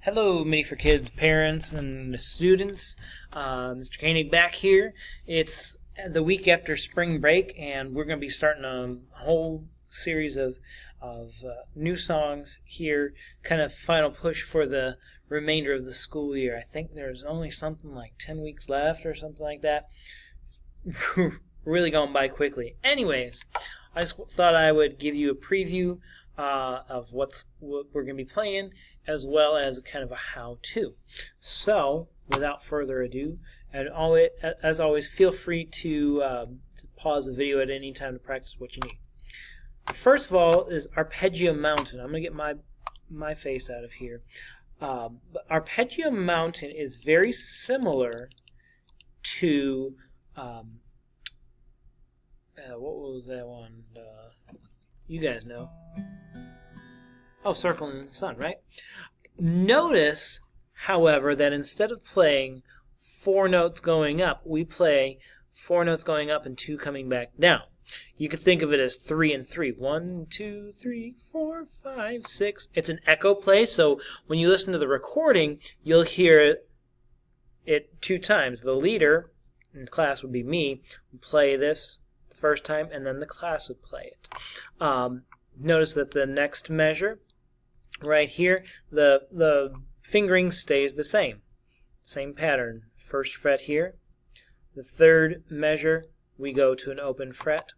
Hello, Mini for Kids parents and students. Mr. Koenig back here. It's the week after spring break, and we're going to be starting a whole series of new songs here, kind of final push for the remainder of the school year. I think there's only something like 10 weeks left or something like that. Really going by quickly. Anyways, I just thought I would give you a preview of what we're going to be playing, as well as kind of a how-to. So, without further ado, and as always, feel free to pause the video at any time to practice what you need. First of all is Arpeggio Mountain. I'm going to get my face out of here. But Arpeggio Mountain is very similar to what was that one? You guys know. Oh, Circle in the Sun, right? Notice, however, that instead of playing 4 notes going up, we play 4 notes going up and 2 coming back down. You could think of it as 3 and 3. 1, 2, 3, 4, 5, 6. It's an echo play, so when you listen to the recording, you'll hear it 2 times. The leader in the class would be me, would play this the first time, and then the class would play it. Notice that the next measure right here, the fingering stays the same. Same pattern. First fret here. The third measure, we go to an open fret.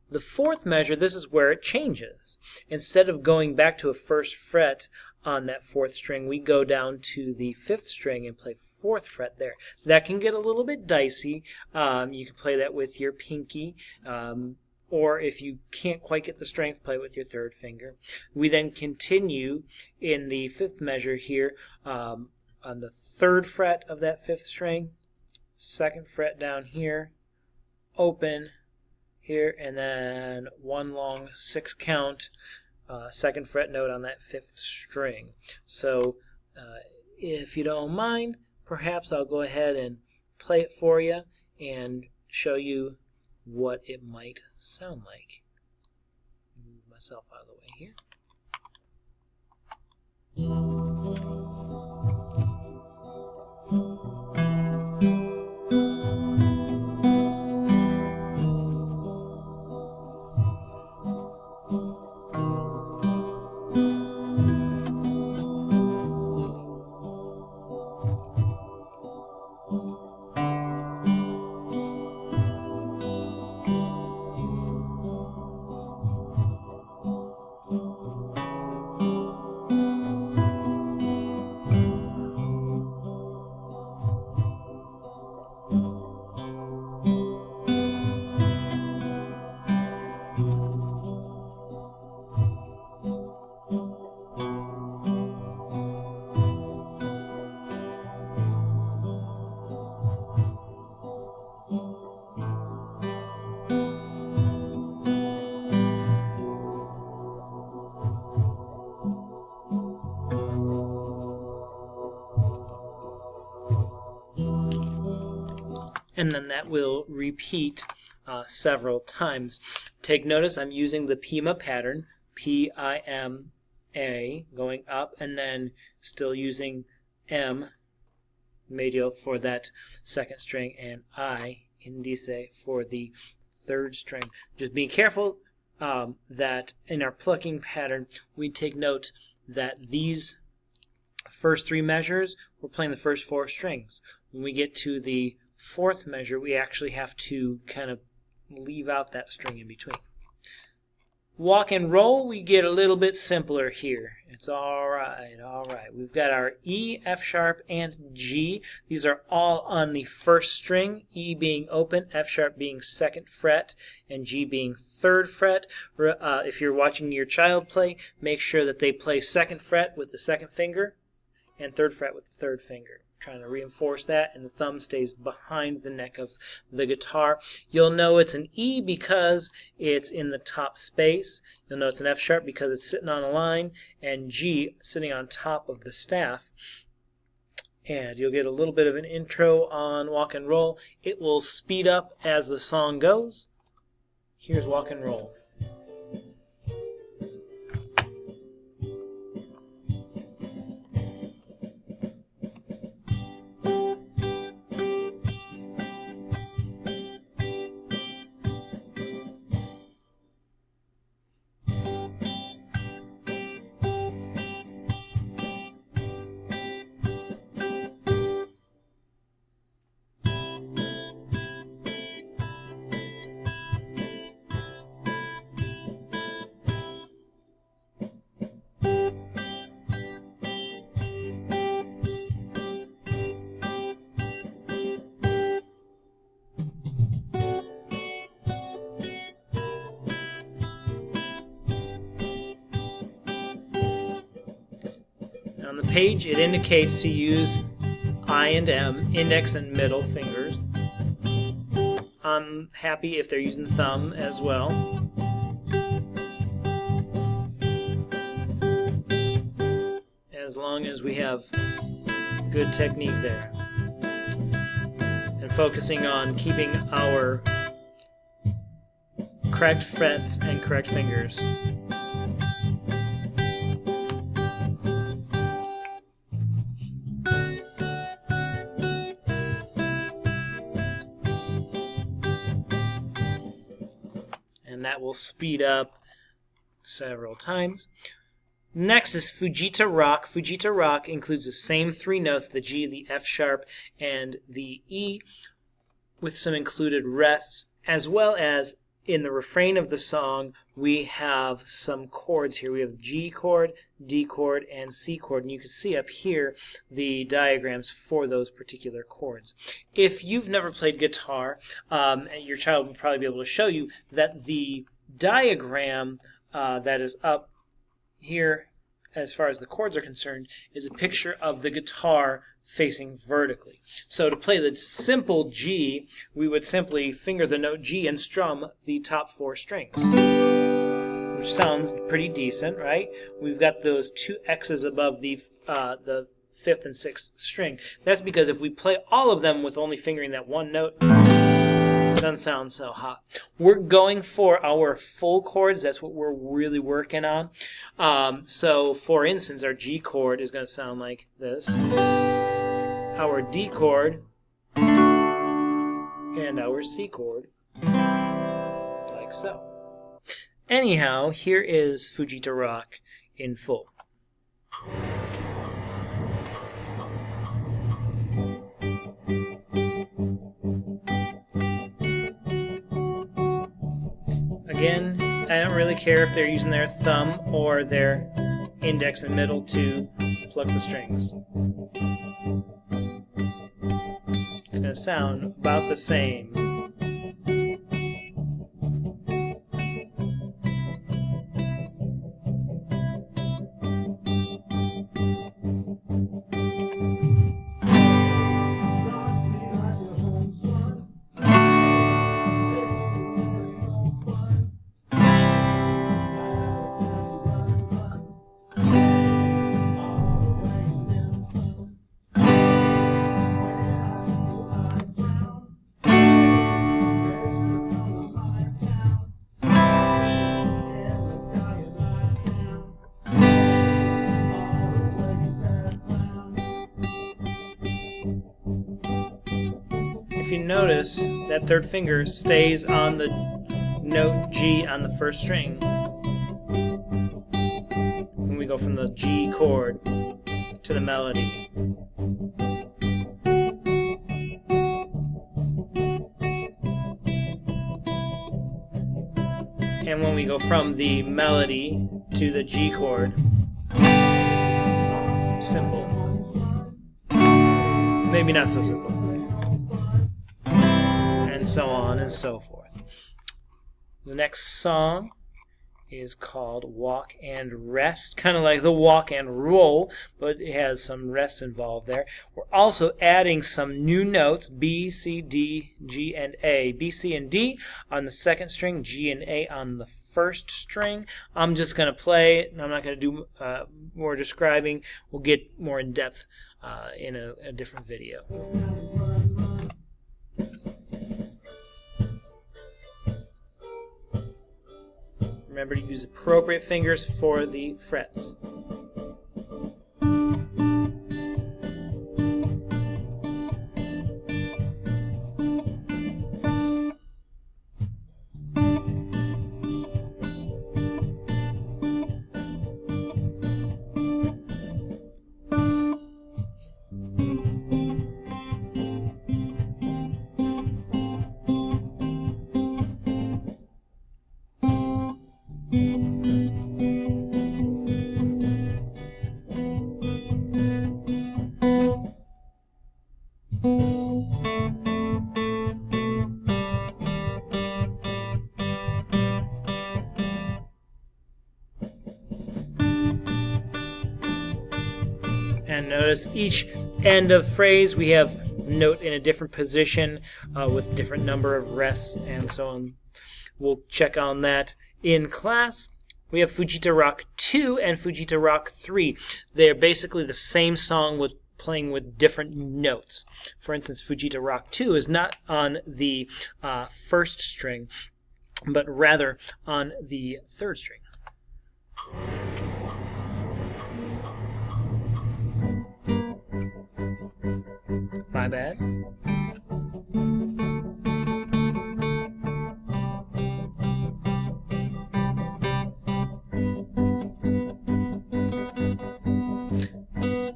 The fourth measure, this is where it changes. Instead of going back to a first fret on that 4th string, we go down to the 5th string and play 4th fret there. That can get a little bit dicey. You can play that with your pinky. Or if you can't quite get the strength, play with your 3rd finger. We then continue in the 5th measure here on the 3rd fret of that 5th string, 2nd fret down here, open here, and then 1 long 6 count 2nd fret note on that 5th string. So if you don't mind, perhaps I'll go ahead and play it for you and show you what it might sound like. Move myself out of the way here. And then that will repeat several times. Take notice I'm using the Pima pattern, P-I-M-A, going up, and then still using M, medio, for that 2nd string, and I, indice, for the 3rd string. Just be careful that in our plucking pattern, we take note that these first 3 measures, we're playing the first 4 strings. When we get to the 4th measure, we actually have to kind of leave out that string in between. Walk and roll, we get a little bit simpler here. It's alright, alright. We've got our E, F sharp, and G. These are all on the 1st string, E being open, F sharp being 2nd fret, and G being 3rd fret. If you're watching your child play, make sure that they play 2nd fret with the 2nd finger, and 3rd fret with the 3rd finger. Trying to reinforce that, and the thumb stays behind the neck of the guitar. You'll know it's an E because it's in the top space. You'll know it's an F sharp because it's sitting on a line, and G sitting on top of the staff. And you'll get a little bit of an intro on Walk and Roll. It will speed up as the song goes. Here's Walk and Roll. On the page, it indicates to use I and M, index and middle fingers. I'm happy if they're using thumb as well. As long as we have good technique there. And focusing on keeping our correct frets and correct fingers. And that will speed up several times. Next is Fujita Rock. Fujita Rock includes the same three notes, the G, the F sharp, and the E, with some included rests, as well as in the refrain of the song, we have some chords here. We have G chord, D chord, and C chord. And you can see up here the diagrams for those particular chords. If you've never played guitar, your child will probably be able to show you that the diagram that is up here, as far as the chords are concerned, is a picture of the guitar facing vertically. So to play the simple G, we would simply finger the note G and strum the top four strings, which sounds pretty decent, right? We've got those two X's above the fifth and sixth string. That's because if we play all of them with only fingering that one note, it doesn't sound so hot. We're going for our full chords. That's what we're really working on. So for instance, our G chord is going to sound like this. Our D chord and our C chord, like so. Anyhow, here is Fujita Rock in full. Again, I don't really care if they're using their thumb or their index and middle to pluck the strings. It's going to sound about the same. If you notice, that third finger stays on the note G on the first string when we go from the G chord to the melody. And when we go from the melody to the G chord, simple. Maybe not so simple. And so on and so forth. The next song is called Walk and Rest, kind of like the walk and roll, but it has some rest involved there. We're also adding some new notes, B, C, D, G, and A. B, C, and D on the second string, G and A on the first string. I'm just going to play, and I'm not going to do more describing. We'll get more in depth in a different video. Remember to use appropriate fingers for the frets. And notice each end of phrase we have note in a different position with different number of rests and so on. We'll check on that in class. We have Fujita Rock 2 and Fujita Rock 3. They're basically the same song with playing with different notes. For instance, Fujita Rock 2 is not on the first string, but rather on the third string. My bad.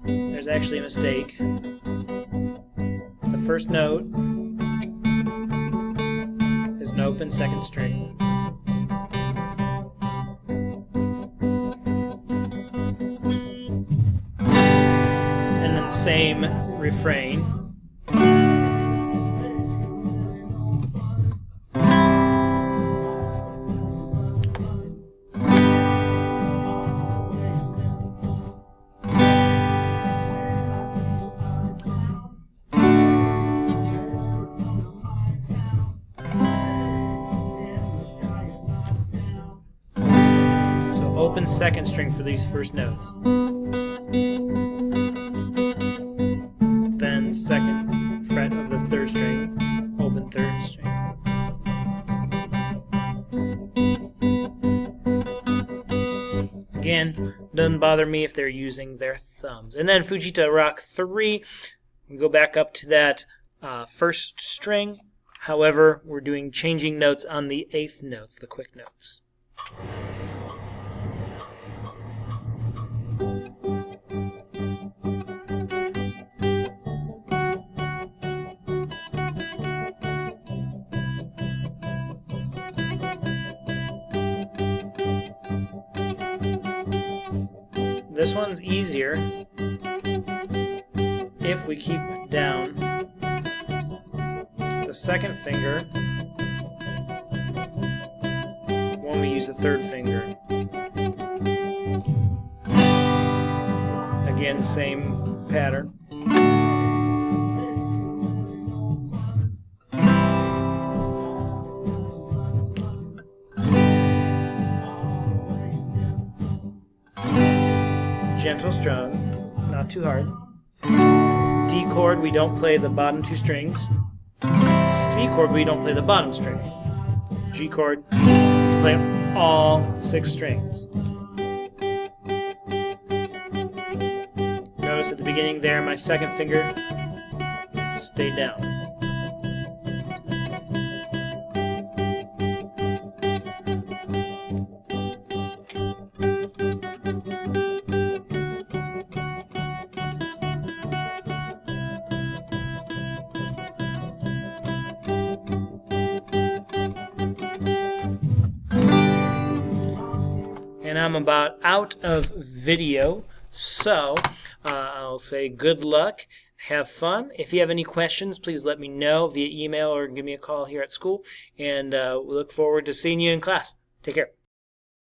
There's actually a mistake. The first note is an open second string. And then the same refrain. Open second string for these first notes. Then second fret of the third string, open third string. Again, doesn't bother me if they're using their thumbs. And then Fujita Rock 3, we go back up to that first string. However, we're doing changing notes on the eighth notes, the quick notes. This one's easier if we keep down the second finger when we use the third finger. Again, same pattern. Gentle strum, not too hard. D chord, we don't play the bottom two strings. C chord, we don't play the bottom string. G chord, we play all 6 strings. Notice at the beginning there, my second finger stayed down. And I'm about out of video, so I'll say good luck, have fun. If you have any questions, please let me know via email or give me a call here at school, and we look forward to seeing you in class. Take care.